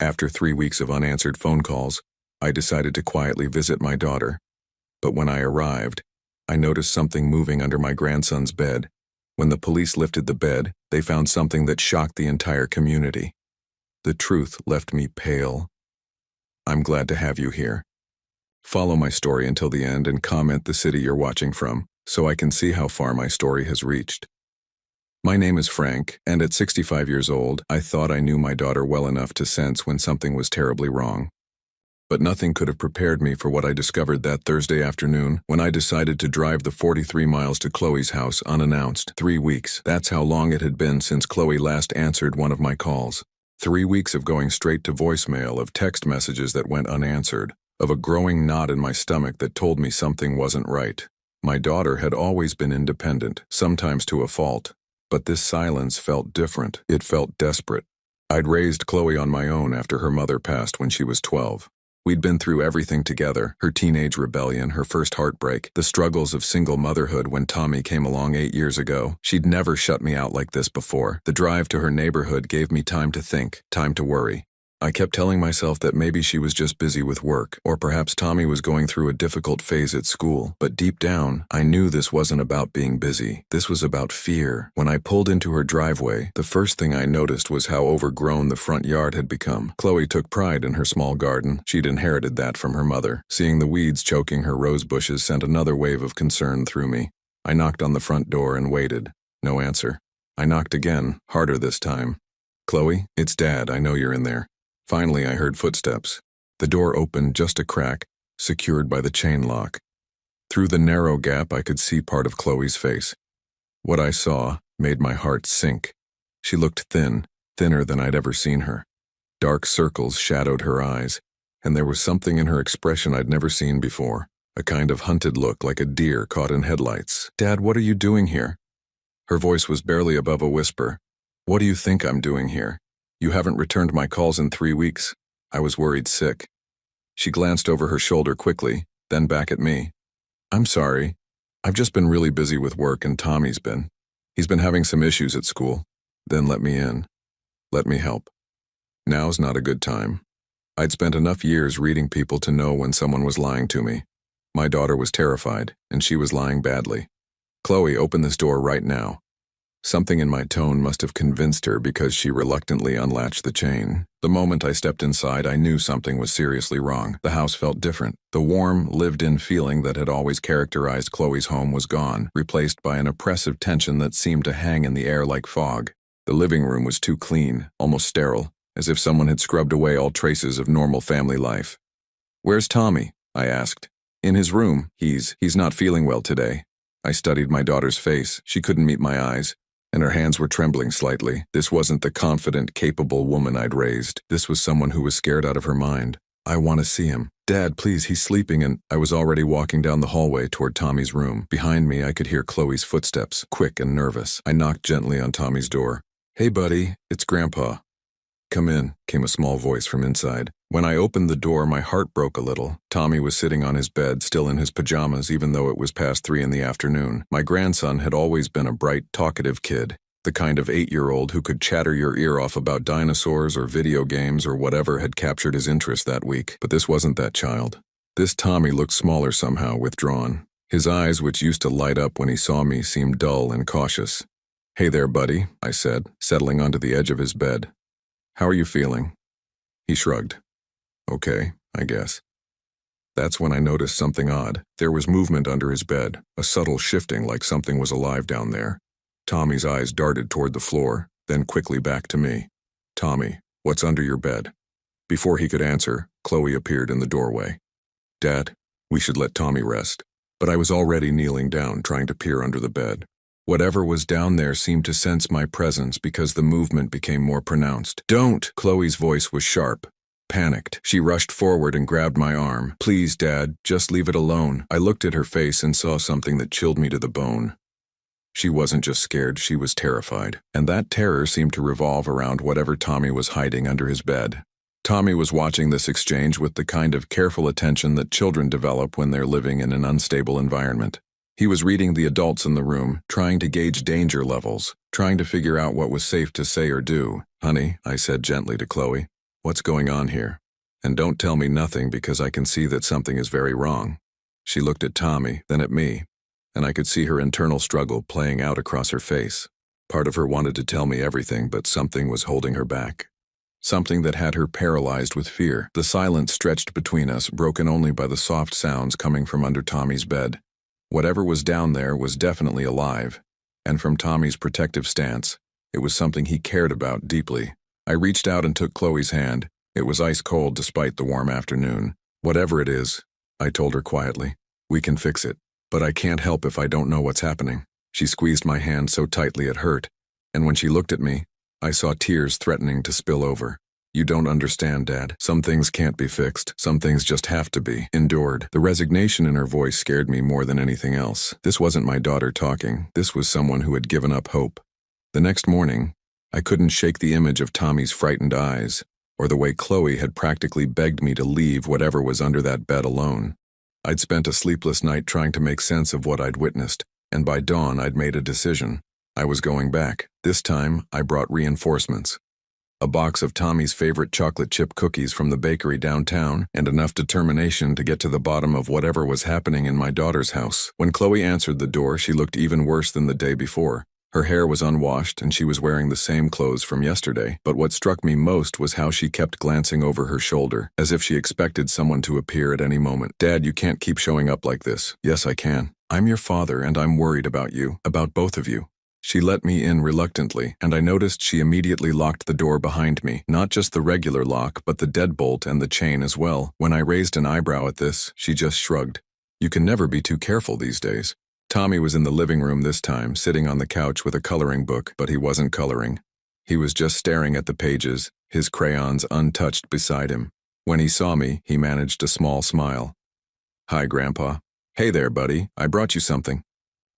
After 3 weeks of unanswered phone calls, I decided to quietly visit my daughter. But when I arrived, I noticed something moving under my grandson's bed. When the police lifted the bed, they found something that shocked the entire community. The truth left me pale. I'm glad to have you here. Follow my story until the end and comment the city you're watching from, so I can see how far my story has reached. My name is Frank, and at 65 years old, I thought I knew my daughter well enough to sense when something was terribly wrong. But nothing could have prepared me for what I discovered that Thursday afternoon when I decided to drive the 43 miles to Chloe's house unannounced. 3 weeks, that's how long it had been since Chloe last answered one of my calls. 3 weeks of going straight to voicemail, of text messages that went unanswered, of a growing knot in my stomach that told me something wasn't right. My daughter had always been independent, sometimes to a fault. But this silence felt different. It felt desperate. I'd raised Chloe on my own after her mother passed when she was 12. We'd been through everything together: her teenage rebellion, her first heartbreak, the struggles of single motherhood when Tommy came along 8 years ago. She'd never shut me out like this before. The drive to her neighborhood gave me time to think, time to worry. I kept telling myself that maybe she was just busy with work, or perhaps Tommy was going through a difficult phase at school. But deep down, I knew this wasn't about being busy. This was about fear. When I pulled into her driveway, the first thing I noticed was how overgrown the front yard had become. Chloe took pride in her small garden. She'd inherited that from her mother. Seeing the weeds choking her rose bushes sent another wave of concern through me. I knocked on the front door and waited. No answer. I knocked again, harder this time. "Chloe, it's Dad. I know you're in there." Finally, I heard footsteps. The door opened just a crack, secured by the chain lock. Through the narrow gap, I could see part of Chloe's face. What I saw made my heart sink. She looked thin, thinner than I'd ever seen her. Dark circles shadowed her eyes, and there was something in her expression I'd never seen before, a kind of hunted look, like a deer caught in headlights. "Dad, what are you doing here?" Her voice was barely above a whisper. "What do you think I'm doing here? You haven't returned my calls in 3 weeks." I was worried sick. She glanced over her shoulder quickly, then back at me. "I'm sorry. I've just been really busy with work, and Tommy's been. He's been having some issues at school." "Then let me in. Let me help." Now's not a good time. I'd spent enough years reading people to know when someone was lying to me. My daughter was terrified, and she was lying badly. "Chloe, open this door right now." Something in my tone must have convinced her, because she reluctantly unlatched the chain. The moment I stepped inside, I knew something was seriously wrong. The house felt different. The warm, lived-in feeling that had always characterized Chloe's home was gone, replaced by an oppressive tension that seemed to hang in the air like fog. The living room was too clean, almost sterile, as if someone had scrubbed away all traces of normal family life. "Where's Tommy?" I asked. "In his room. He's not feeling well today." I studied my daughter's face. She couldn't meet my eyes, and her hands were trembling slightly. This wasn't the confident, capable woman I'd raised. This was someone who was scared out of her mind. "I want to see him." "Dad, please, he's sleeping," and I was already walking down the hallway toward Tommy's room. Behind me, I could hear Chloe's footsteps, quick and nervous. I knocked gently on Tommy's door. "Hey, buddy, it's Grandpa." "Come in," came a small voice from inside. When I opened the door, my heart broke a little. Tommy was sitting on his bed, still in his pajamas, even though it was past 3 in the afternoon. My grandson had always been a bright, talkative kid, the kind of 8-year-old who could chatter your ear off about dinosaurs or video games or whatever had captured his interest that week. But this wasn't that child. This Tommy looked smaller somehow, withdrawn. His eyes, which used to light up when he saw me, seemed dull and cautious. "Hey there, buddy," I said, settling onto the edge of his bed. "How are you feeling?" He shrugged. "Okay, I guess." That's when I noticed something odd. There was movement under his bed, a subtle shifting, like something was alive down there. Tommy's eyes darted toward the floor, then quickly back to me. "Tommy, what's under your bed?" Before he could answer, Chloe appeared in the doorway. "Dad, we should let Tommy rest." But I was already kneeling down, trying to peer under the bed. Whatever was down there seemed to sense my presence, because the movement became more pronounced. "Don't!" Chloe's voice was sharp. Panicked, she rushed forward and grabbed my arm. "Please, Dad, just leave it alone." I looked at her face and saw something that chilled me to the bone. She wasn't just scared, she was terrified. And that terror seemed to revolve around whatever Tommy was hiding under his bed. Tommy was watching this exchange with the kind of careful attention that children develop when they're living in an unstable environment. He was reading the adults in the room, trying to gauge danger levels, trying to figure out what was safe to say or do. "Honey," I said gently to Chloe, What's going on here? And don't tell me nothing because I can see that something is very wrong. She looked at Tommy, then at me, and I could see her internal struggle playing out across her face. Part of her wanted to tell me everything, but something was holding her back. Something that had her paralyzed with fear. The silence stretched between us, broken only by the soft sounds coming from under Tommy's bed. Whatever was down there was definitely alive, and from Tommy's protective stance, it was something he cared about deeply. I reached out and took Chloe's hand. It was ice cold despite the warm afternoon. Whatever it is, I told her quietly, we can fix it, but I can't help if I don't know what's happening. She squeezed my hand so tightly it hurt, and when she looked at me, I saw tears threatening to spill over. You don't understand, Dad. Some things can't be fixed. Some things just have to be endured. The resignation in her voice scared me more than anything else. This wasn't my daughter talking. This was someone who had given up hope. The next morning, I couldn't shake the image of Tommy's frightened eyes, or the way Chloe had practically begged me to leave whatever was under that bed alone. I'd spent a sleepless night trying to make sense of what I'd witnessed, and by dawn I'd made a decision. I was going back. This time, I brought reinforcements. A box of Tommy's favorite chocolate chip cookies from the bakery downtown, and enough determination to get to the bottom of whatever was happening in my daughter's house. When Chloe answered the door, she looked even worse than the day before. Her hair was unwashed, and she was wearing the same clothes from yesterday. But what struck me most was how she kept glancing over her shoulder, as if she expected someone to appear at any moment. Dad, you can't keep showing up like this. Yes, I can. I'm your father, and I'm worried about you, about both of you. She let me in reluctantly, and I noticed she immediately locked the door behind me, not just the regular lock, but the deadbolt and the chain as well. When I raised an eyebrow at this, she just shrugged. You can never be too careful these days. Tommy was in the living room this time, sitting on the couch with a coloring book, but he wasn't coloring. He was just staring at the pages, his crayons untouched beside him. When he saw me, he managed a small smile. Hi, Grandpa. Hey there, buddy. I brought you something.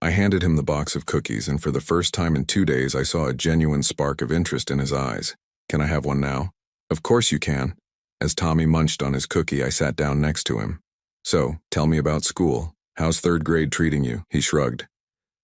I handed him the box of cookies, and for the first time in 2 days, I saw a genuine spark of interest in his eyes. Can I have one now? Of course you can. As Tommy munched on his cookie, I sat down next to him. So, tell me about school. How's third grade treating you? He shrugged.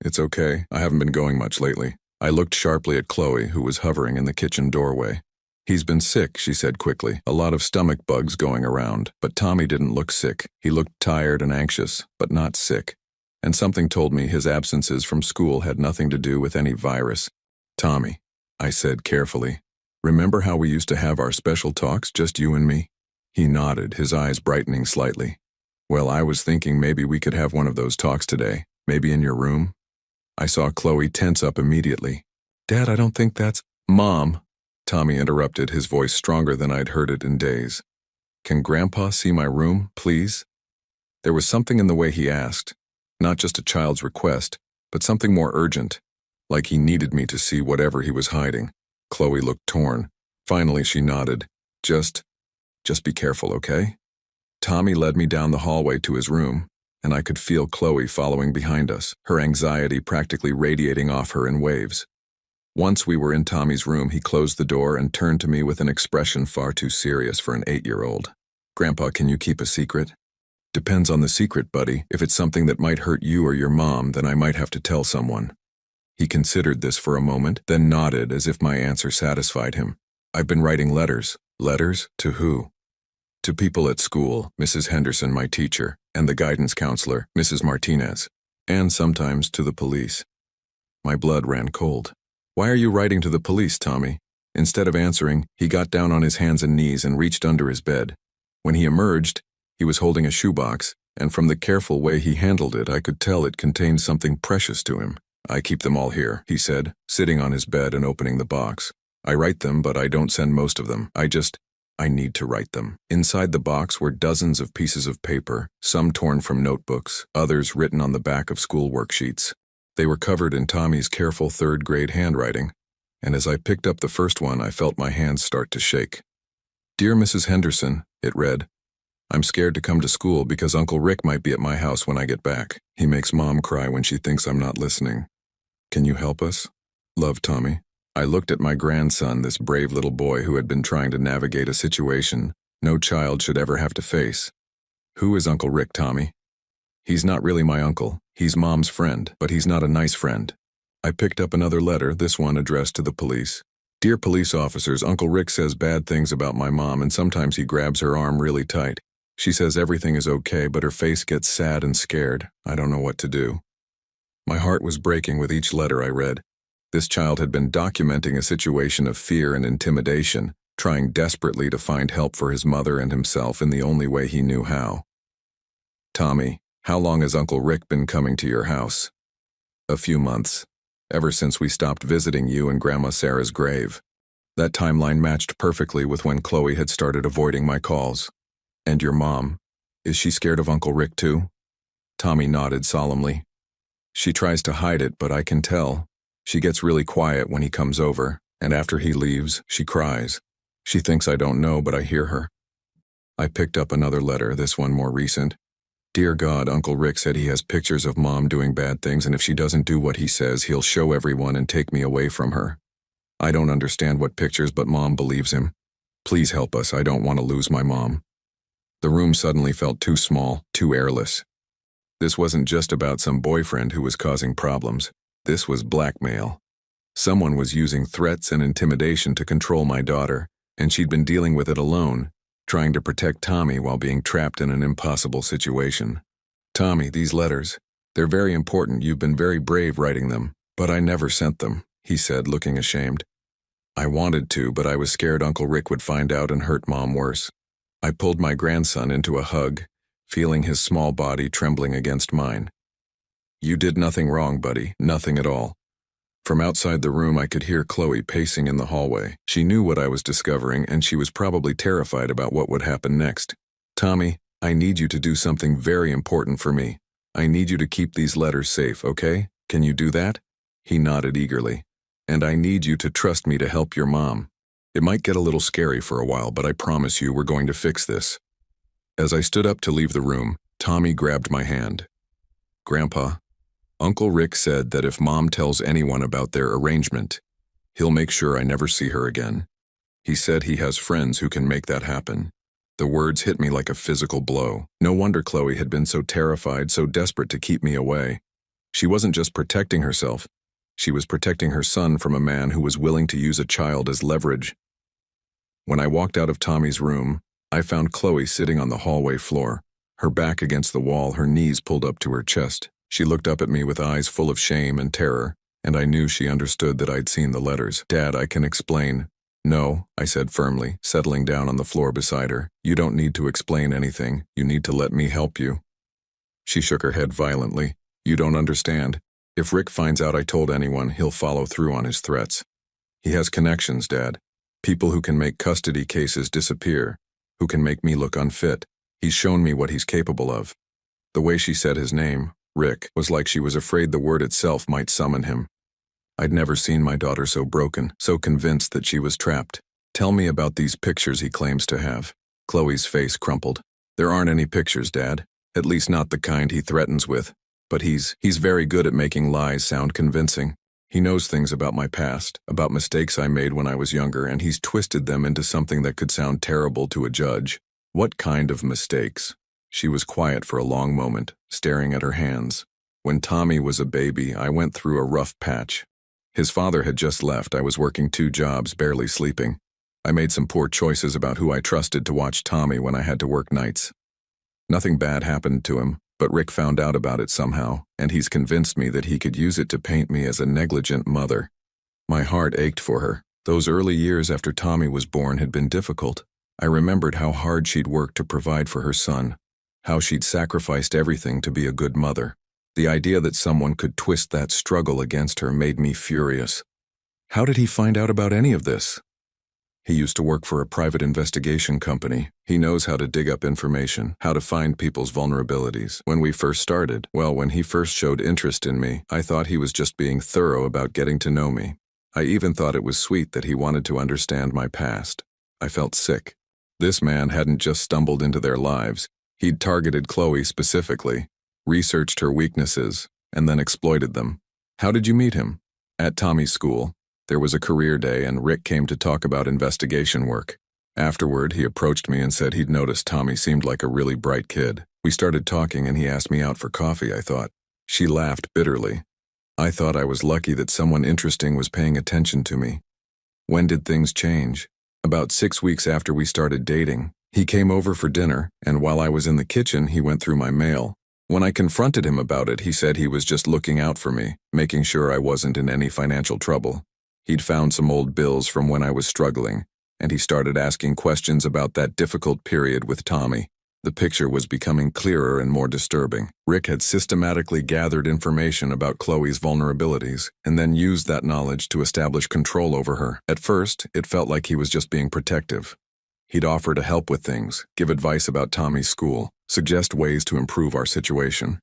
It's okay. I haven't been going much lately. I looked sharply at Chloe, who was hovering in the kitchen doorway. He's been sick, she said quickly. A lot of stomach bugs going around. But Tommy didn't look sick. He looked tired and anxious, but not sick. And something told me his absences from school had nothing to do with any virus. Tommy, I said carefully, remember how we used to have our special talks, just you and me? He nodded, his eyes brightening slightly. Well, I was thinking maybe we could have one of those talks today, maybe in your room. I saw Chloe tense up immediately. Dad, I don't think that's... Mom, Tommy interrupted, his voice stronger than I'd heard it in days. Can Grandpa see my room, please? There was something in the way he asked. Not just a child's request, but something more urgent, like he needed me to see whatever he was hiding. Chloe looked torn. Finally, she nodded. Just be careful, okay? Tommy led me down the hallway to his room, and I could feel Chloe following behind us, her anxiety practically radiating off her in waves. Once we were in Tommy's room, he closed the door and turned to me with an expression far too serious for an 8-year-old. Grandpa, can you keep a secret? Depends on the secret, buddy. If it's something that might hurt you or your mom, then I might have to tell someone. He considered this for a moment, then nodded as if my answer satisfied him. I've been writing letters. Letters? To who? To people at school, Mrs. Henderson, my teacher, and the guidance counselor, Mrs. Martinez, and sometimes to the police. My blood ran cold. Why are you writing to the police, Tommy? Instead of answering, he got down on his hands and knees and reached under his bed. When he emerged, he was holding a shoebox, and from the careful way he handled it, I could tell it contained something precious to him. I keep them all here, he said, sitting on his bed and opening the box. I write them, but I don't send most of them. I need to write them. Inside the box were dozens of pieces of paper, some torn from notebooks, others written on the back of school worksheets. They were covered in Tommy's careful third-grade handwriting, and as I picked up the first one, I felt my hands start to shake. Dear Mrs. Henderson, it read, I'm scared to come to school because Uncle Rick might be at my house when I get back. He makes Mom cry when she thinks I'm not listening. Can you help us? Love, Tommy. I looked at my grandson, this brave little boy who had been trying to navigate a situation no child should ever have to face. Who is Uncle Rick, Tommy? He's not really my uncle. He's Mom's friend, but he's not a nice friend. I picked up another letter, this one addressed to the police. Dear police officers, Uncle Rick says bad things about my mom and sometimes he grabs her arm really tight. She says everything is okay, but her face gets sad and scared. I don't know what to do. My heart was breaking with each letter I read. This child had been documenting a situation of fear and intimidation, trying desperately to find help for his mother and himself in the only way he knew how. Tommy, how long has Uncle Rick been coming to your house? A few months. Ever since we stopped visiting you and Grandma Sarah's grave. That timeline matched perfectly with when Chloe had started avoiding my calls. And your mom, is she scared of Uncle Rick too? Tommy nodded solemnly. She tries to hide it, but I can tell. She gets really quiet when he comes over, and after he leaves, she cries. She thinks I don't know, but I hear her. I picked up another letter, this one more recent. Dear God, Uncle Rick said he has pictures of Mom doing bad things, and if she doesn't do what he says, he'll show everyone and take me away from her. I don't understand what pictures, but Mom believes him. Please help us, I don't want to lose my mom. The room suddenly felt too small, too airless. This wasn't just about some boyfriend who was causing problems. This was blackmail. Someone was using threats and intimidation to control my daughter, and she'd been dealing with it alone, trying to protect Tommy while being trapped in an impossible situation. Tommy, these letters, they're very important. You've been very brave writing them, but I never sent them, he said, looking ashamed. I wanted to, but I was scared Uncle Rick would find out and hurt Mom worse. I pulled my grandson into a hug, feeling his small body trembling against mine. You did nothing wrong, buddy, nothing at all. From outside the room I could hear Chloe pacing in the hallway. She knew what I was discovering, and she was probably terrified about what would happen next. Tommy, I need you to do something very important for me. I need you to keep these letters safe, okay? Can you do that? He nodded eagerly. And I need you to trust me to help your mom. It might get a little scary for a while, but I promise you we're going to fix this. As I stood up to leave the room, Tommy grabbed my hand. Grandpa, Uncle Rick said that if Mom tells anyone about their arrangement, he'll make sure I never see her again. He said he has friends who can make that happen. The words hit me like a physical blow. No wonder Chloe had been so terrified, so desperate to keep me away. She wasn't just protecting herself. She was protecting her son from a man who was willing to use a child as leverage. When I walked out of Tommy's room, I found Chloe sitting on the hallway floor, her back against the wall, her knees pulled up to her chest. She looked up at me with eyes full of shame and terror, and I knew she understood that I'd seen the letters. Dad, I can explain. No, I said firmly, settling down on the floor beside her. You don't need to explain anything. You need to let me help you. She shook her head violently. You don't understand. If Rick finds out I told anyone, he'll follow through on his threats. He has connections, Dad. People who can make custody cases disappear, who can make me look unfit. He's shown me what he's capable of. The way she said his name, Rick, was like she was afraid the word itself might summon him. I'd never seen my daughter so broken, so convinced that she was trapped. Tell me about these pictures he claims to have. Chloe's face crumpled. There aren't any pictures, Dad. At least not the kind he threatens with. But he's very good at making lies sound convincing. He knows things about my past, about mistakes I made when I was younger, and he's twisted them into something that could sound terrible to a judge. What kind of mistakes? She was quiet for a long moment, staring at her hands. When Tommy was a baby, I went through a rough patch. His father had just left. I was working 2 jobs, barely sleeping. I made some poor choices about who I trusted to watch Tommy when I had to work nights. Nothing bad happened to him, but Rick found out about it somehow, and he's convinced me that he could use it to paint me as a negligent mother. My heart ached for her. Those early years after Tommy was born had been difficult. I remembered how hard she'd worked to provide for her son, how she'd sacrificed everything to be a good mother. The idea that someone could twist that struggle against her made me furious. How did he find out about any of this? He used to work for a private investigation company. He knows how to dig up information, how to find people's vulnerabilities. When we first started, when he first showed interest in me, I thought he was just being thorough about getting to know me. I even thought it was sweet that he wanted to understand my past. I felt sick. This man hadn't just stumbled into their lives. He'd targeted Chloe specifically, researched her weaknesses, and then exploited them. How did you meet him? At Tommy's school. There was a career day and Rick came to talk about investigation work. Afterward, he approached me and said he'd noticed Tommy seemed like a really bright kid. We started talking and he asked me out for coffee, I thought. She laughed bitterly. I thought I was lucky that someone interesting was paying attention to me. When did things change? About 6 weeks after we started dating. He came over for dinner, and while I was in the kitchen, he went through my mail. When I confronted him about it, he said he was just looking out for me, making sure I wasn't in any financial trouble. He'd found some old bills from when I was struggling, and he started asking questions about that difficult period with Tommy. The picture was becoming clearer and more disturbing. Rick had systematically gathered information about Chloe's vulnerabilities and then used that knowledge to establish control over her. At first, it felt like he was just being protective. He'd offer to help with things, give advice about Tommy's school, suggest ways to improve our situation.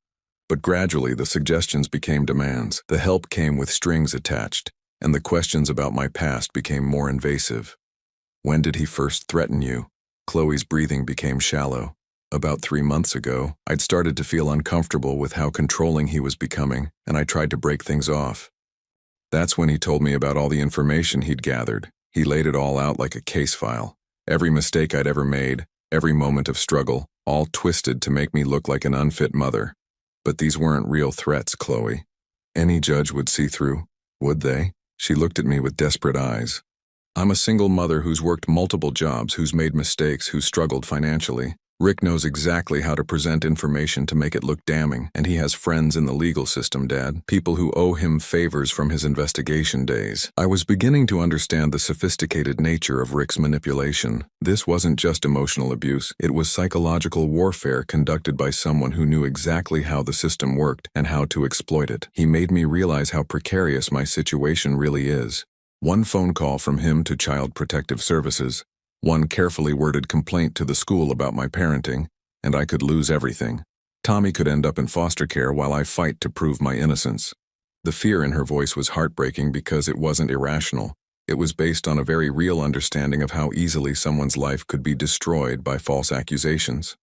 But gradually, the suggestions became demands. The help came with strings attached, and the questions about my past became more invasive. When did he first threaten you? Chloe's breathing became shallow. About 3 months ago, I'd started to feel uncomfortable with how controlling he was becoming, and I tried to break things off. That's when he told me about all the information he'd gathered. He laid it all out like a case file. Every mistake I'd ever made, every moment of struggle, all twisted to make me look like an unfit mother. But these weren't real threats, Chloe. Any judge would see through, would they? She looked at me with desperate eyes. I'm a single mother who's worked multiple jobs, who's made mistakes, who's struggled financially. Rick knows exactly how to present information to make it look damning, and he has friends in the legal system, Dad, people who owe him favors from his investigation days. I was beginning to understand the sophisticated nature of Rick's manipulation. This wasn't just emotional abuse, it was psychological warfare conducted by someone who knew exactly how the system worked and how to exploit it. He made me realize how precarious my situation really is. One phone call from him to Child Protective Services, one carefully worded complaint to the school about my parenting, and I could lose everything. Tommy could end up in foster care while I fight to prove my innocence. The fear in her voice was heartbreaking because it wasn't irrational. It was based on a very real understanding of how easily someone's life could be destroyed by false accusations.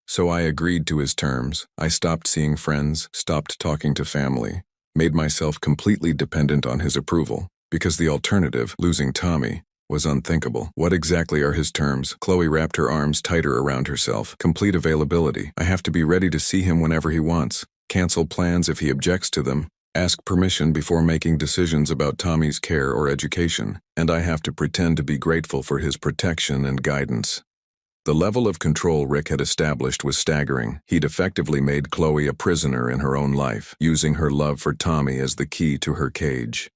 So I agreed to his terms. I stopped seeing friends, stopped talking to family, made myself completely dependent on his approval, because the alternative, losing Tommy, was unthinkable. What exactly are his terms? Chloe wrapped her arms tighter around herself. Complete availability. I have to be ready to see him whenever he wants. Cancel plans if he objects to them. Ask permission before making decisions about Tommy's care or education. And I have to pretend to be grateful for his protection and guidance. The level of control Rick had established was staggering. He'd effectively made Chloe a prisoner in her own life, using her love for Tommy as the key to her cage.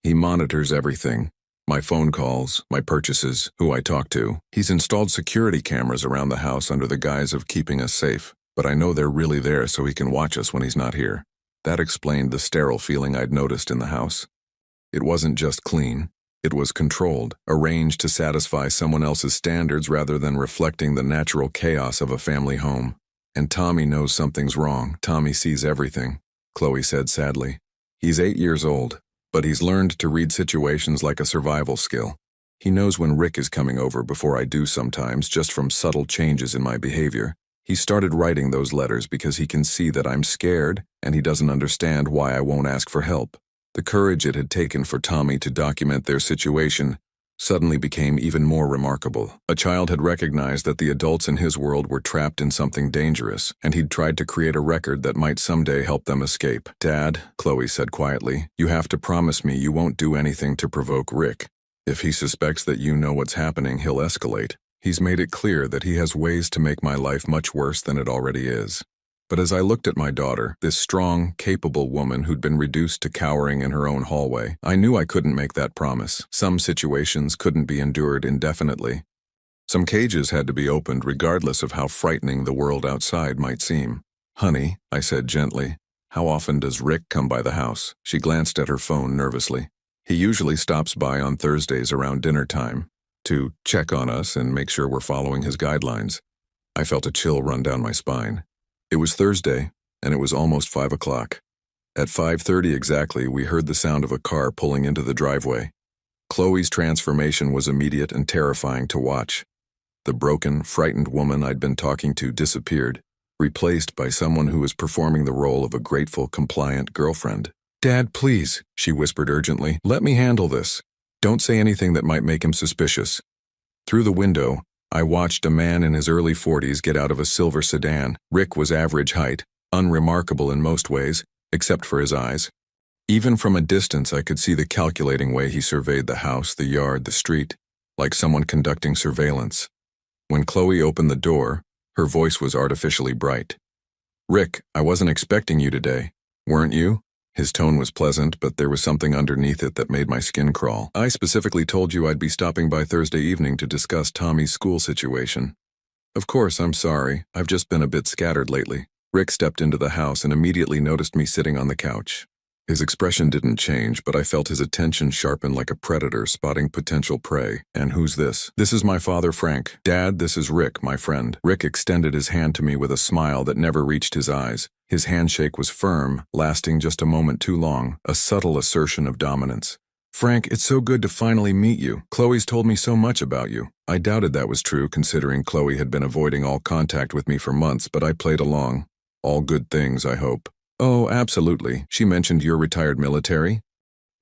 He monitors everything. My phone calls, my purchases, who I talk to. He's installed security cameras around the house under the guise of keeping us safe, but I know they're really there so he can watch us when he's not here. That explained the sterile feeling I'd noticed in the house. It wasn't just clean. It was controlled, arranged to satisfy someone else's standards rather than reflecting the natural chaos of a family home. And Tommy knows something's wrong. Tommy sees everything, Chloe said sadly. He's 8 years old. But he's learned to read situations like a survival skill. He knows when Rick is coming over before I do sometimes, just from subtle changes in my behavior. He started writing those letters because he can see that I'm scared and he doesn't understand why I won't ask for help. The courage it had taken for Tommy to document their situation suddenly became even more remarkable. A child had recognized that the adults in his world were trapped in something dangerous, and he'd tried to create a record that might someday help them escape. Dad, Chloe said quietly, you have to promise me you won't do anything to provoke Rick. If he suspects that you know what's happening, he'll escalate. He's made it clear that he has ways to make my life much worse than it already is. But as I looked at my daughter, this strong, capable woman who'd been reduced to cowering in her own hallway, I knew I couldn't make that promise. Some situations couldn't be endured indefinitely. Some cages had to be opened regardless of how frightening the world outside might seem. Honey, I said gently, how often does Rick come by the house? She glanced at her phone nervously. He usually stops by on Thursdays around dinner time to check on us and make sure we're following his guidelines. I felt a chill run down my spine. It was Thursday, and it was almost 5 o'clock. At 5:30 exactly, we heard the sound of a car pulling into the driveway. Chloe's transformation was immediate and terrifying to watch. The broken, frightened woman I'd been talking to disappeared, replaced by someone who was performing the role of a grateful, compliant girlfriend. Dad, please, she whispered urgently, let me handle this. Don't say anything that might make him suspicious. Through the window, I watched a man in his early 40s get out of a silver sedan. Rick was average height, unremarkable in most ways, except for his eyes. Even from a distance, I could see the calculating way he surveyed the house, the yard, the street, like someone conducting surveillance. When Chloe opened the door, her voice was artificially bright. "Rick, I wasn't expecting you today. Weren't you?" His tone was pleasant, but there was something underneath it that made my skin crawl. "I specifically told you I'd be stopping by Thursday evening to discuss Tommy's school situation." "Of course, I'm sorry. I've just been a bit scattered lately." Rick stepped into the house and immediately noticed me sitting on the couch. His expression didn't change, but I felt his attention sharpen like a predator spotting potential prey. "And who's this?" "This is my father, Frank. Dad, this is Rick, my friend." Rick extended his hand to me with a smile that never reached his eyes. His handshake was firm, lasting just a moment too long, a subtle assertion of dominance. "Frank, it's so good to finally meet you. Chloe's told me so much about you." I doubted that was true, considering Chloe had been avoiding all contact with me for months, but I played along. "All good things, I hope." "Oh, absolutely. She mentioned you're retired military."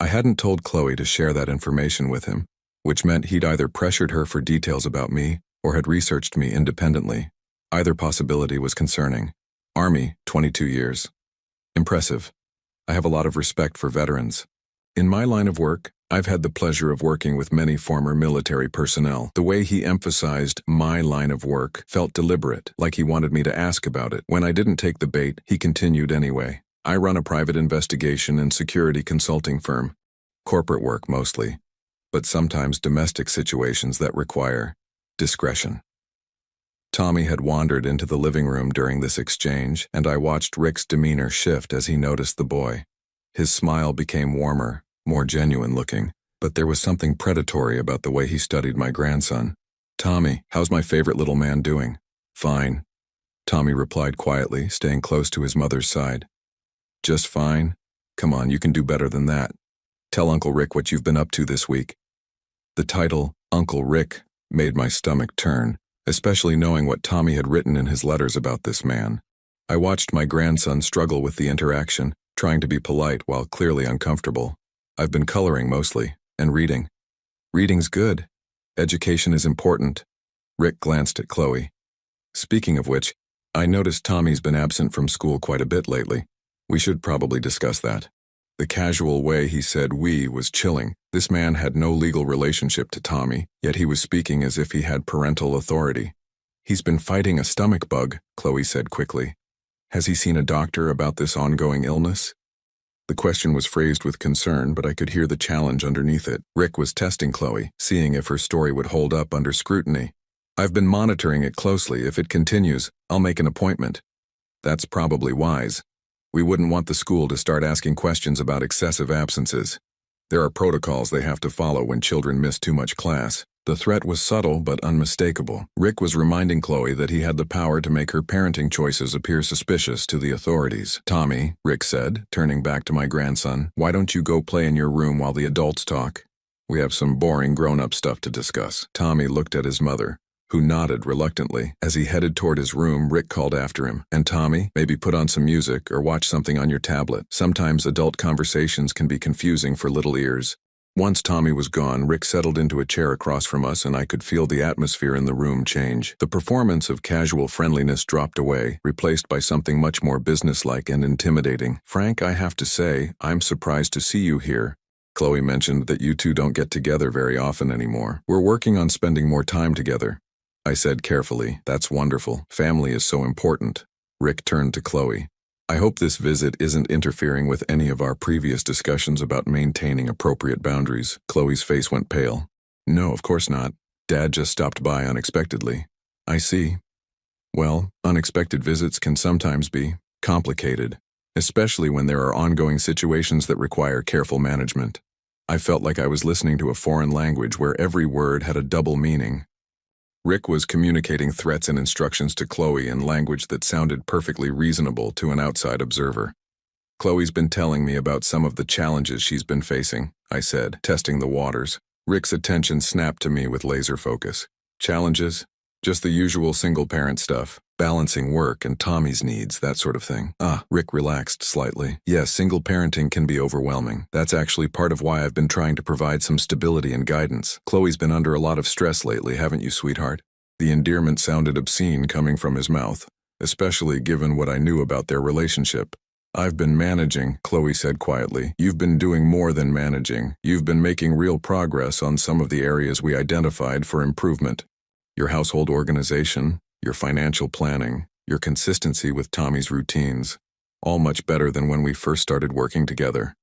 I hadn't told Chloe to share that information with him, which meant he'd either pressured her for details about me or had researched me independently. Either possibility was concerning. Army, 22 years. Impressive. I have a lot of respect for veterans. In my line of work, I've had the pleasure of working with many former military personnel. The way he emphasized my line of work felt deliberate, like he wanted me to ask about it. When I didn't take the bait, he continued anyway. "I run a private investigation and security consulting firm. Corporate work mostly, but sometimes domestic situations that require discretion." Tommy had wandered into the living room during this exchange, and I watched Rick's demeanor shift as he noticed the boy. His smile became warmer, more genuine looking, but there was something predatory about the way he studied my grandson. "Tommy, how's my favorite little man doing?" "Fine," Tommy replied quietly, staying close to his mother's side. "Just fine? Come on, you can do better than that. Tell Uncle Rick what you've been up to this week." The title, Uncle Rick, made my stomach turn, especially knowing what Tommy had written in his letters about this man. I watched my grandson struggle with the interaction, trying to be polite while clearly uncomfortable. "I've been coloring mostly, and reading." "Reading's good. Education is important." Rick glanced at Chloe. "Speaking of which, I noticed Tommy's been absent from school quite a bit lately. We should probably discuss that." The casual way he said "we" was chilling. This man had no legal relationship to Tommy, yet he was speaking as if he had parental authority. "He's been fighting a stomach bug," Chloe said quickly. "Has he seen a doctor about this ongoing illness?" The question was phrased with concern, but I could hear the challenge underneath it. Rick was testing Chloe, seeing if her story would hold up under scrutiny. "I've been monitoring it closely. If it continues, I'll make an appointment." "That's probably wise. We wouldn't want the school to start asking questions about excessive absences. There are protocols they have to follow when children miss too much class." The threat was subtle but unmistakable. Rick was reminding Chloe that he had the power to make her parenting choices appear suspicious to the authorities. "Tommy," Rick said, turning back to my grandson, "why don't you go play in your room while the adults talk? We have some boring grown-up stuff to discuss." Tommy looked at his mother, who nodded reluctantly. As he headed toward his room, Rick called after him, "And Tommy, maybe put on some music or watch something on your tablet. Sometimes adult conversations can be confusing for little ears." Once Tommy was gone, Rick settled into a chair across from us and I could feel the atmosphere in the room change. The performance of casual friendliness dropped away, replaced by something much more businesslike and intimidating. "Frank, I have to say, I'm surprised to see you here. Chloe mentioned that you two don't get together very often anymore. We're working on spending more time together." I said carefully, "That's wonderful. Family is so important." Rick turned to Chloe. "I hope this visit isn't interfering with any of our previous discussions about maintaining appropriate boundaries." Chloe's face went pale. "No, of course not. Dad just stopped by unexpectedly." "I see. Well, unexpected visits can sometimes be complicated, especially when there are ongoing situations that require careful management." I felt like I was listening to a foreign language where every word had a double meaning. Rick was communicating threats and instructions to Chloe in language that sounded perfectly reasonable to an outside observer. "Chloe's been telling me about some of the challenges she's been facing," I said, testing the waters. Rick's attention snapped to me with laser focus. "Challenges? Just the usual single-parent stuff. Balancing work and Tommy's needs, that sort of thing." Rick relaxed slightly. "Yes, single parenting can be overwhelming. That's actually part of why I've been trying to provide some stability and guidance. Chloe's been under a lot of stress lately, haven't you, sweetheart?" The endearment sounded obscene coming from his mouth, especially given what I knew about their relationship. I've been managing, Chloe said quietly. You've been doing more than managing. You've been making real progress on some of the areas we identified for improvement. Your household organization, your financial planning, your consistency with Tommy's routines. All much better than when we first started working together.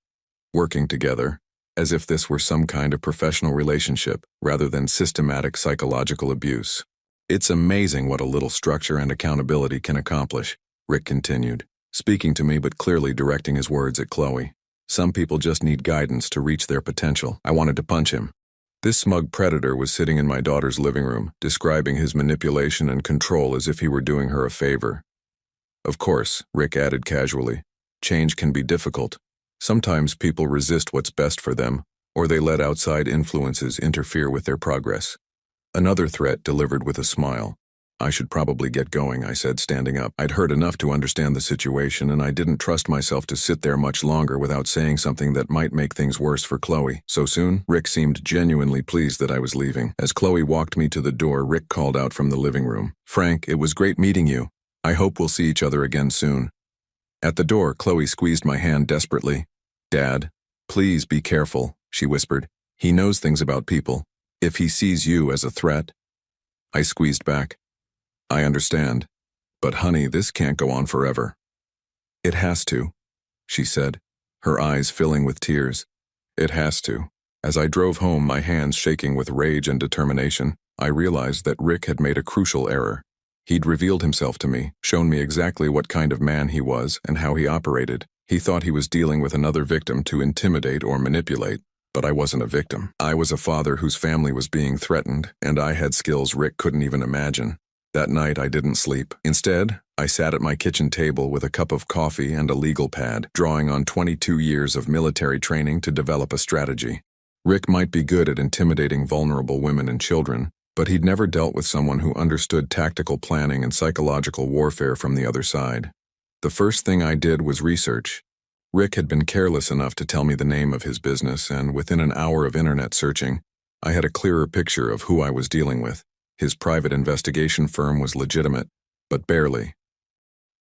Working together, as if this were some kind of professional relationship rather than systematic psychological abuse. It's amazing what a little structure and accountability can accomplish, Rick continued, speaking to me but clearly directing his words at Chloe. Some people just need guidance to reach their potential. I wanted to punch him. This smug predator was sitting in my daughter's living room, describing his manipulation and control as if he were doing her a favor. Of course, Rick added casually, change can be difficult. Sometimes people resist what's best for them, or they let outside influences interfere with their progress. Another threat delivered with a smile. I should probably get going, I said, standing up. I'd heard enough to understand the situation, and I didn't trust myself to sit there much longer without saying something that might make things worse for Chloe. So soon? Rick seemed genuinely pleased that I was leaving. As Chloe walked me to the door, Rick called out from the living room. Frank, it was great meeting you. I hope we'll see each other again soon. At the door, Chloe squeezed my hand desperately. Dad, please be careful, she whispered. He knows things about people. If he sees you as a threat. I squeezed back. I understand. But honey, this can't go on forever. It has to, she said, her eyes filling with tears. It has to. As I drove home, my hands shaking with rage and determination, I realized that Rick had made a crucial error. He'd revealed himself to me, shown me exactly what kind of man he was and how he operated. He thought he was dealing with another victim to intimidate or manipulate. But I wasn't a victim. I was a father whose family was being threatened, and I had skills Rick couldn't even imagine. That night, I didn't sleep. Instead, I sat at my kitchen table with a cup of coffee and a legal pad, drawing on 22 years of military training to develop a strategy. Rick might be good at intimidating vulnerable women and children, but he'd never dealt with someone who understood tactical planning and psychological warfare from the other side. The first thing I did was research. Rick had been careless enough to tell me the name of his business, and within an hour of internet searching, I had a clearer picture of who I was dealing with. His private investigation firm was legitimate, but barely.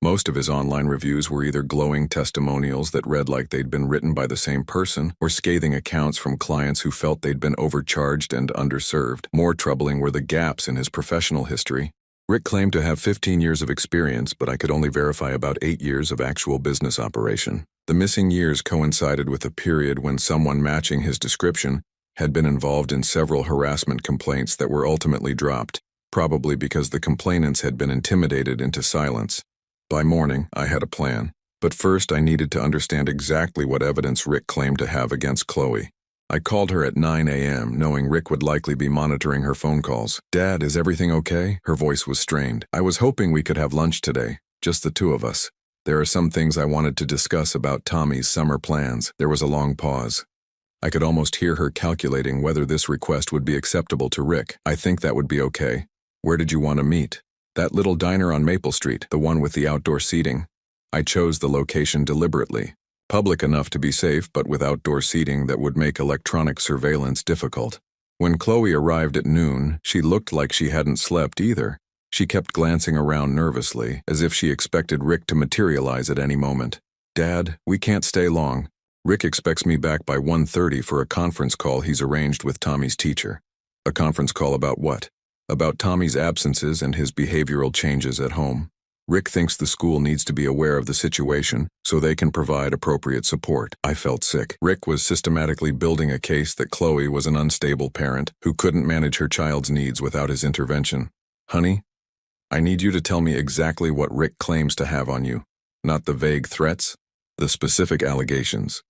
Most of his online reviews were either glowing testimonials that read like they'd been written by the same person, or scathing accounts from clients who felt they'd been overcharged and underserved. More troubling were the gaps in his professional history. Rick claimed to have 15 years of experience, but I could only verify about 8 years of actual business operation. The missing years coincided with a period when someone matching his description had been involved in several harassment complaints that were ultimately dropped, probably because the complainants had been intimidated into silence. By morning, I had a plan. But first, I needed to understand exactly what evidence Rick claimed to have against Chloe. I called her at 9 a.m., knowing Rick would likely be monitoring her phone calls. Dad, is everything okay? Her voice was strained. I was hoping we could have lunch today, just the two of us. There are some things I wanted to discuss about Tommy's summer plans. There was a long pause. I could almost hear her calculating whether this request would be acceptable to Rick. I think that would be okay. Where did you want to meet? That little diner on Maple Street, the one with the outdoor seating. I chose the location deliberately. Public enough to be safe, but with outdoor seating that would make electronic surveillance difficult. When Chloe arrived at noon, she looked like she hadn't slept either. She kept glancing around nervously, as if she expected Rick to materialize at any moment. Dad, we can't stay long. Rick expects me back by 1:30 for a conference call he's arranged with Tommy's teacher. A conference call about what? About Tommy's absences and his behavioral changes at home. Rick thinks the school needs to be aware of the situation so they can provide appropriate support. I felt sick. Rick was systematically building a case that Chloe was an unstable parent who couldn't manage her child's needs without his intervention. Honey, I need you to tell me exactly what Rick claims to have on you. Not the vague threats, the specific allegations.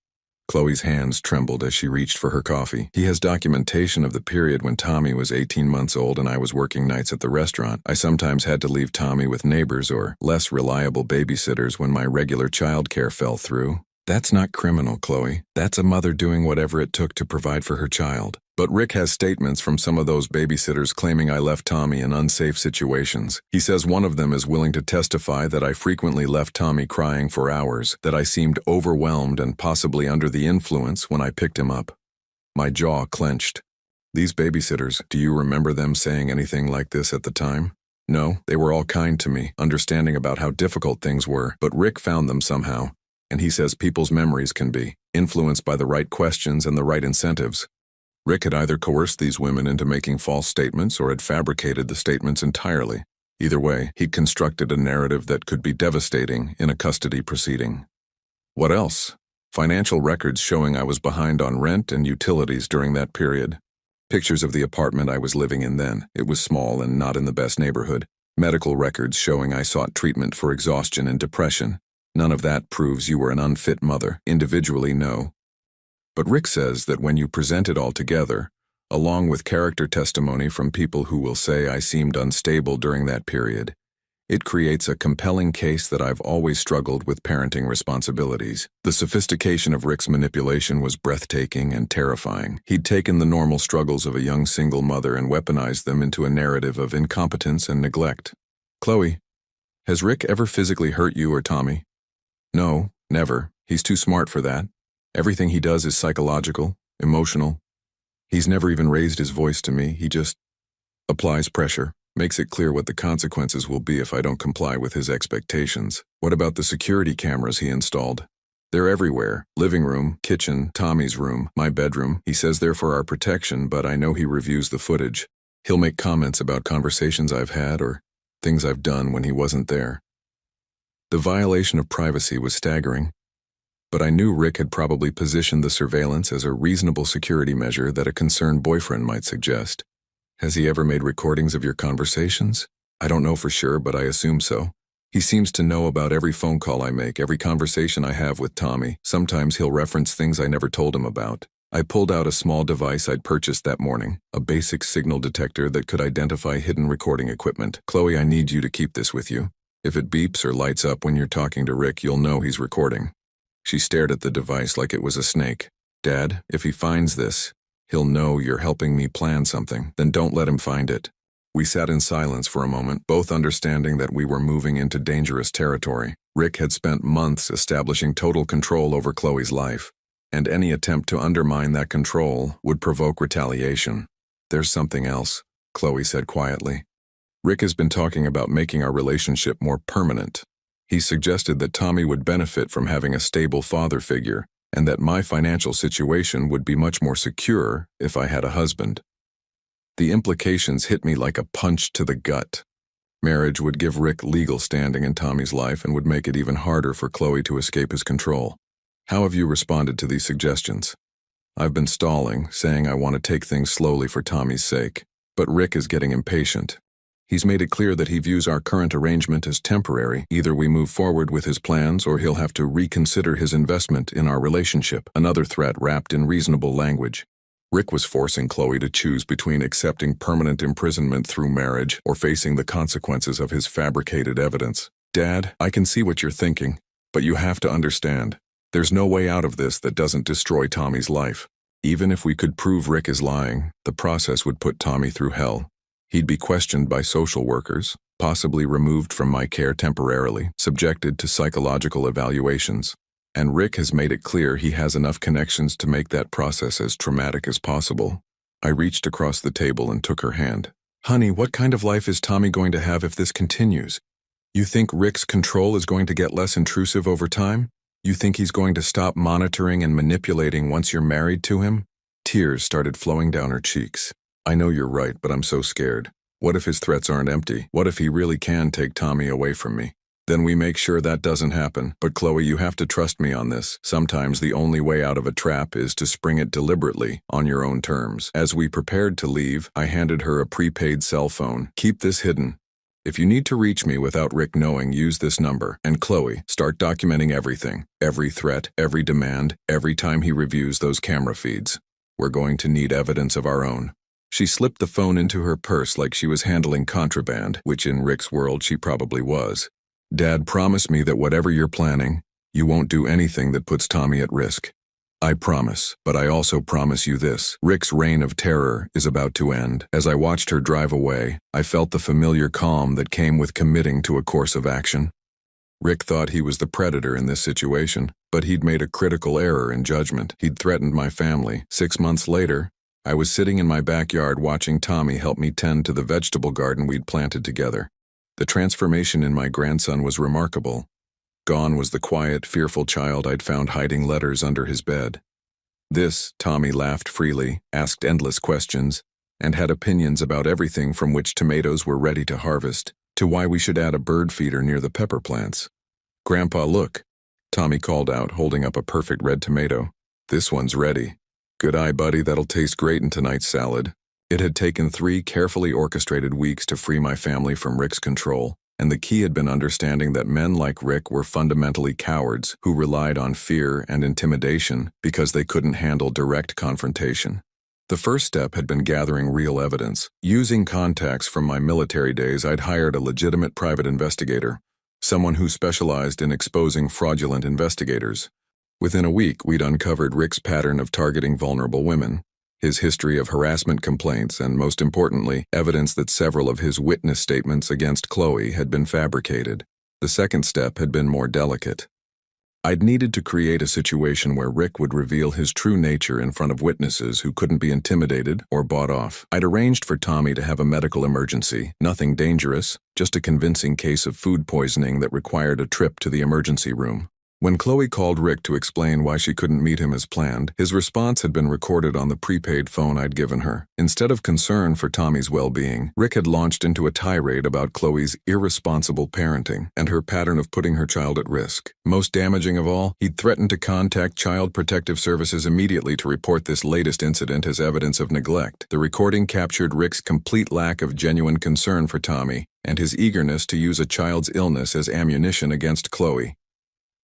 Chloe's hands trembled as she reached for her coffee. He has documentation of the period when Tommy was 18 months old and I was working nights at the restaurant. I sometimes had to leave Tommy with neighbors or less reliable babysitters when my regular childcare fell through. That's not criminal, Chloe. That's a mother doing whatever it took to provide for her child. But Rick has statements from some of those babysitters claiming I left Tommy in unsafe situations. He says one of them is willing to testify that I frequently left Tommy crying for hours, that I seemed overwhelmed and possibly under the influence when I picked him up. My jaw clenched. These babysitters, do you remember them saying anything like this at the time? No, they were all kind to me, understanding about how difficult things were, but Rick found them somehow. and he says people's memories can be influenced by the right questions and the right incentives. Rick had either coerced these women into making false statements or had fabricated the statements entirely. Either way, he'd constructed a narrative that could be devastating in a custody proceeding. What else? Financial records showing I was behind on rent and utilities during that period. Pictures of the apartment I was living in then. It was small and not in the best neighborhood. Medical records showing I sought treatment for exhaustion and depression. None of that proves you were an unfit mother. Individually, no. But Rick says that when you present it all together, along with character testimony from people who will say I seemed unstable during that period, it creates a compelling case that I've always struggled with parenting responsibilities. The sophistication of Rick's manipulation was breathtaking and terrifying. He'd taken the normal struggles of a young single mother and weaponized them into a narrative of incompetence and neglect. Chloe, has Rick ever physically hurt you or Tommy? No, never. He's too smart for that. Everything he does is psychological, emotional. He's never even raised his voice to me. He just applies pressure, makes it clear what the consequences will be if I don't comply with his expectations. What about the security cameras he installed? They're everywhere. Living room, kitchen, Tommy's room, my bedroom. He says they're for our protection, but I know he reviews the footage. He'll make comments about conversations I've had or things I've done when he wasn't there. The violation of privacy was staggering. But I knew Rick had probably positioned the surveillance as a reasonable security measure that a concerned boyfriend might suggest. Has he ever made recordings of your conversations? I don't know for sure, but I assume so. He seems to know about every phone call I make, every conversation I have with Tommy. Sometimes he'll reference things I never told him about. I pulled out a small device I'd purchased that morning, a basic signal detector that could identify hidden recording equipment. Chloe, I need you to keep this with you. If it beeps or lights up when you're talking to Rick, you'll know he's recording. She stared at the device like it was a snake. Dad, if he finds this, he'll know you're helping me plan something. Then don't let him find it. We sat in silence for a moment, both understanding that we were moving into dangerous territory. Rick had spent months establishing total control over Chloe's life, and any attempt to undermine that control would provoke retaliation. There's something else, Chloe said quietly. Rick has been talking about making our relationship more permanent. He suggested that Tommy would benefit from having a stable father figure, and that my financial situation would be much more secure if I had a husband. The implications hit me like a punch to the gut. Marriage would give Rick legal standing in Tommy's life and would make it even harder for Chloe to escape his control. How have you responded to these suggestions? I've been stalling, saying I want to take things slowly for Tommy's sake, but Rick is getting impatient. He's made it clear that he views our current arrangement as temporary. Either we move forward with his plans or he'll have to reconsider his investment in our relationship. Another threat wrapped in reasonable language. Rick was forcing Chloe to choose between accepting permanent imprisonment through marriage or facing the consequences of his fabricated evidence. Dad, I can see what you're thinking, but you have to understand. There's no way out of this that doesn't destroy Tommy's life. Even if we could prove Rick is lying, the process would put Tommy through hell. He'd be questioned by social workers, possibly removed from my care temporarily, subjected to psychological evaluations. And Rick has made it clear he has enough connections to make that process as traumatic as possible. I reached across the table and took her hand. Honey, what kind of life is Tommy going to have if this continues? You think Rick's control is going to get less intrusive over time? You think he's going to stop monitoring and manipulating once you're married to him? Tears started flowing down her cheeks. I know you're right, but I'm so scared. What if his threats aren't empty? What if he really can take Tommy away from me? Then we make sure that doesn't happen. But Chloe, you have to trust me on this. Sometimes the only way out of a trap is to spring it deliberately, on your own terms. As we prepared to leave, I handed her a prepaid cell phone. Keep this hidden. If you need to reach me without Rick knowing, use this number. And Chloe, start documenting everything. Every threat, every demand, every time he reviews those camera feeds. We're going to need evidence of our own. She slipped the phone into her purse like she was handling contraband, which in Rick's world she probably was. Dad, promise me that whatever you're planning, you won't do anything that puts Tommy at risk. I promise, but I also promise you this. Rick's reign of terror is about to end. As I watched her drive away, I felt the familiar calm that came with committing to a course of action. Rick thought he was the predator in this situation, but he'd made a critical error in judgment. He'd threatened my family. 6 months later, I was sitting in my backyard watching Tommy help me tend to the vegetable garden we'd planted together. The transformation in my grandson was remarkable. Gone was the quiet, fearful child I'd found hiding letters under his bed. This, Tommy laughed freely, asked endless questions, and had opinions about everything from which tomatoes were ready to harvest, to why we should add a bird feeder near the pepper plants. "Grandpa, look," Tommy called out, holding up a perfect red tomato. "This one's ready." "Good eye, buddy, that'll taste great in tonight's salad." It had taken 3 carefully orchestrated weeks to free my family from Rick's control, and the key had been understanding that men like Rick were fundamentally cowards who relied on fear and intimidation because they couldn't handle direct confrontation. The first step had been gathering real evidence. Using contacts from my military days, I'd hired a legitimate private investigator, someone who specialized in exposing fraudulent investigators. Within a week, we'd uncovered Rick's pattern of targeting vulnerable women, his history of harassment complaints, and most importantly, evidence that several of his witness statements against Chloe had been fabricated. The second step had been more delicate. I'd needed to create a situation where Rick would reveal his true nature in front of witnesses who couldn't be intimidated or bought off. I'd arranged for Tommy to have a medical emergency, nothing dangerous, just a convincing case of food poisoning that required a trip to the emergency room. When Chloe called Rick to explain why she couldn't meet him as planned, his response had been recorded on the prepaid phone I'd given her. Instead of concern for Tommy's well-being, Rick had launched into a tirade about Chloe's irresponsible parenting and her pattern of putting her child at risk. Most damaging of all, he'd threatened to contact Child Protective Services immediately to report this latest incident as evidence of neglect. The recording captured Rick's complete lack of genuine concern for Tommy and his eagerness to use a child's illness as ammunition against Chloe.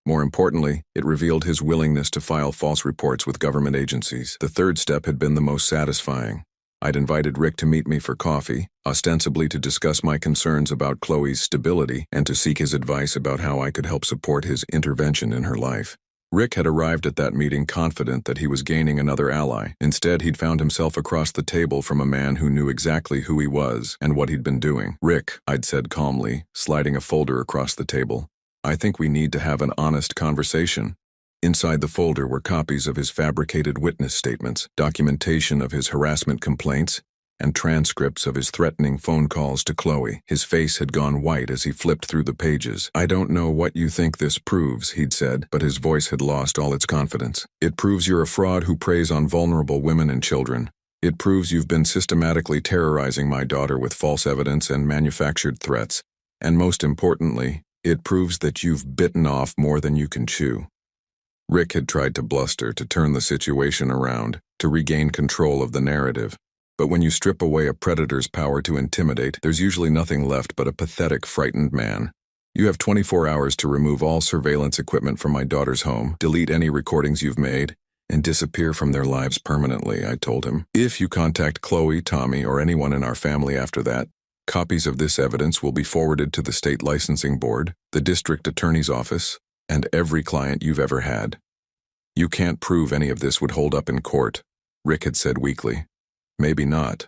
More importantly, it revealed his willingness to file false reports with government agencies. The third step had been the most satisfying. I'd invited Rick to meet me for coffee, ostensibly to discuss my concerns about Chloe's stability and to seek his advice about how I could help support his intervention in her life. Rick had arrived at that meeting confident that he was gaining another ally. Instead, he'd found himself across the table from a man who knew exactly who he was and what he'd been doing. "Rick," I'd said calmly, sliding a folder across the table, "I think we need to have an honest conversation." Inside the folder were copies of his fabricated witness statements, documentation of his harassment complaints, and transcripts of his threatening phone calls to Chloe. His face had gone white as he flipped through the pages. "I don't know what you think this proves," he'd said, but his voice had lost all its confidence. "It proves you're a fraud who preys on vulnerable women and children. It proves you've been systematically terrorizing my daughter with false evidence and manufactured threats. And most importantly, it proves that you've bitten off more than you can chew." Rick had tried to bluster, to turn the situation around, to regain control of the narrative. But when you strip away a predator's power to intimidate, there's usually nothing left but a pathetic, frightened man. "You have 24 hours to remove all surveillance equipment from my daughter's home, delete any recordings you've made, and disappear from their lives permanently," I told him. "If you contact Chloe, Tommy, or anyone in our family after that, copies of this evidence will be forwarded to the state licensing board, the district attorney's office, and every client you've ever had." "You can't prove any of this would hold up in court," Rick had said weakly. "Maybe not.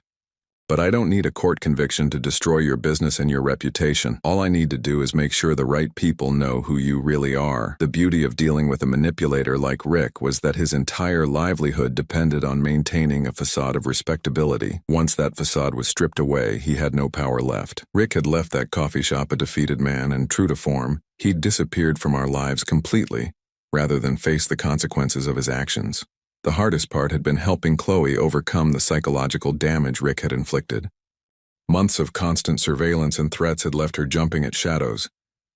But I don't need a court conviction to destroy your business and your reputation. All I need to do is make sure the right people know who you really are." The beauty of dealing with a manipulator like Rick was that his entire livelihood depended on maintaining a facade of respectability. Once that facade was stripped away, he had no power left. Rick had left that coffee shop a defeated man, and true to form, he'd disappeared from our lives completely, rather than face the consequences of his actions. The hardest part had been helping Chloe overcome the psychological damage Rick had inflicted. Months of constant surveillance and threats had left her jumping at shadows,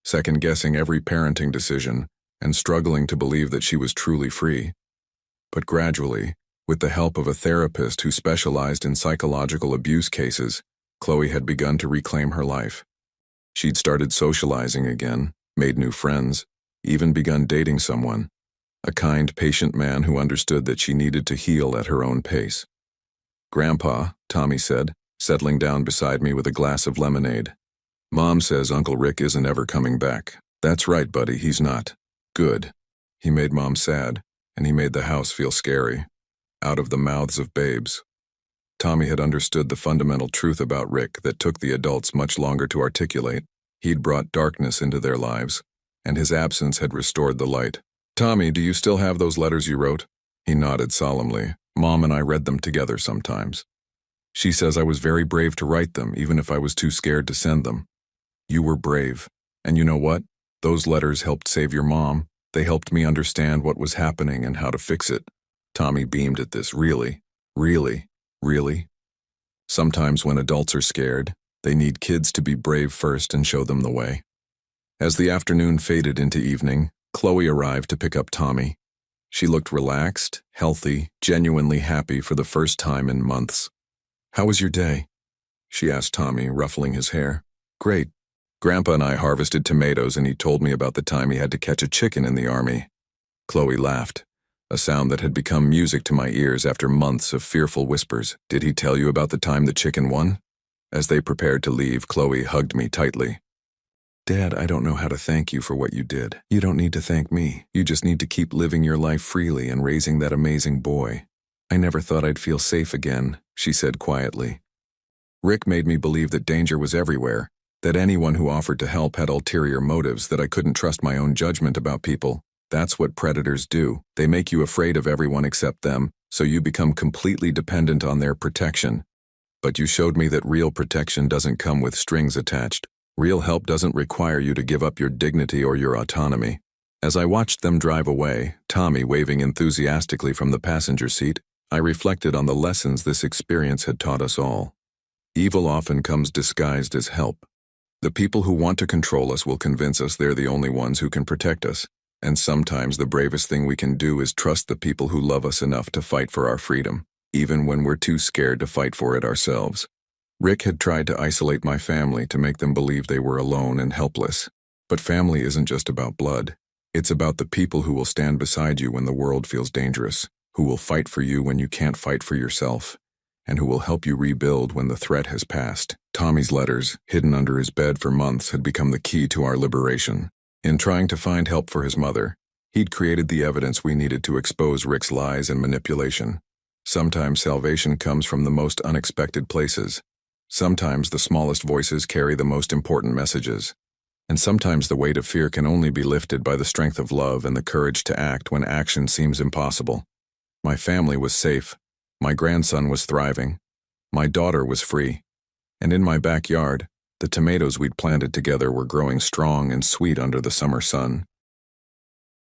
second-guessing every parenting decision, and struggling to believe that she was truly free. But gradually, with the help of a therapist who specialized in psychological abuse cases, Chloe had begun to reclaim her life. She'd started socializing again, made new friends, even begun dating someone. A kind, patient man who understood that she needed to heal at her own pace. "Grandpa," Tommy said, settling down beside me with a glass of lemonade. "Mom says Uncle Rick isn't ever coming back." "That's right, buddy, he's not." "Good." He made Mom sad, and he made the house feel scary. Out of the mouths of babes. Tommy had understood the fundamental truth about Rick that took the adults much longer to articulate. He'd brought darkness into their lives, and his absence had restored the light. "Tommy, do you still have those letters you wrote?" He nodded solemnly. "Mom and I read them together sometimes. She says I was very brave to write them, even if I was too scared to send them." "You were brave. And you know what? Those letters helped save your mom. They helped me understand what was happening and how to fix it." Tommy beamed at this. "Really? Really? Really?" Sometimes when adults are scared, they need kids to be brave first and show them the way. As the afternoon faded into evening, Chloe arrived to pick up Tommy. She looked relaxed, healthy, genuinely happy for the first time in months. "How was your day?" she asked Tommy, ruffling his hair. "Great. Grandpa and I harvested tomatoes and he told me about the time he had to catch a chicken in the army." Chloe laughed, a sound that had become music to my ears after months of fearful whispers. "Did he tell you about the time the chicken won?" As they prepared to leave, Chloe hugged me tightly. "Dad, I don't know how to thank you for what you did. You don't need to thank me. You just need to keep living your life freely and raising that amazing boy. I never thought I'd feel safe again," she said quietly. "Rick made me believe that danger was everywhere, that anyone who offered to help had ulterior motives, that I couldn't trust my own judgment about people. That's what predators do. They make you afraid of everyone except them, so you become completely dependent on their protection. But you showed me that real protection doesn't come with strings attached. Real help doesn't require you to give up your dignity or your autonomy." As I watched them drive away, Tommy waving enthusiastically from the passenger seat, I reflected on the lessons this experience had taught us all. Evil often comes disguised as help. The people who want to control us will convince us they're the only ones who can protect us. And sometimes the bravest thing we can do is trust the people who love us enough to fight for our freedom, even when we're too scared to fight for it ourselves. Rick had tried to isolate my family to make them believe they were alone and helpless. But family isn't just about blood. It's about the people who will stand beside you when the world feels dangerous, who will fight for you when you can't fight for yourself, and who will help you rebuild when the threat has passed. Tommy's letters, hidden under his bed for months, had become the key to our liberation. In trying to find help for his mother, he'd created the evidence we needed to expose Rick's lies and manipulation. Sometimes salvation comes from the most unexpected places. Sometimes the smallest voices carry the most important messages. And sometimes the weight of fear can only be lifted by the strength of love and the courage to act when action seems impossible. My family was safe. My grandson was thriving. My daughter was free. And in my backyard, the tomatoes we'd planted together were growing strong and sweet under the summer sun.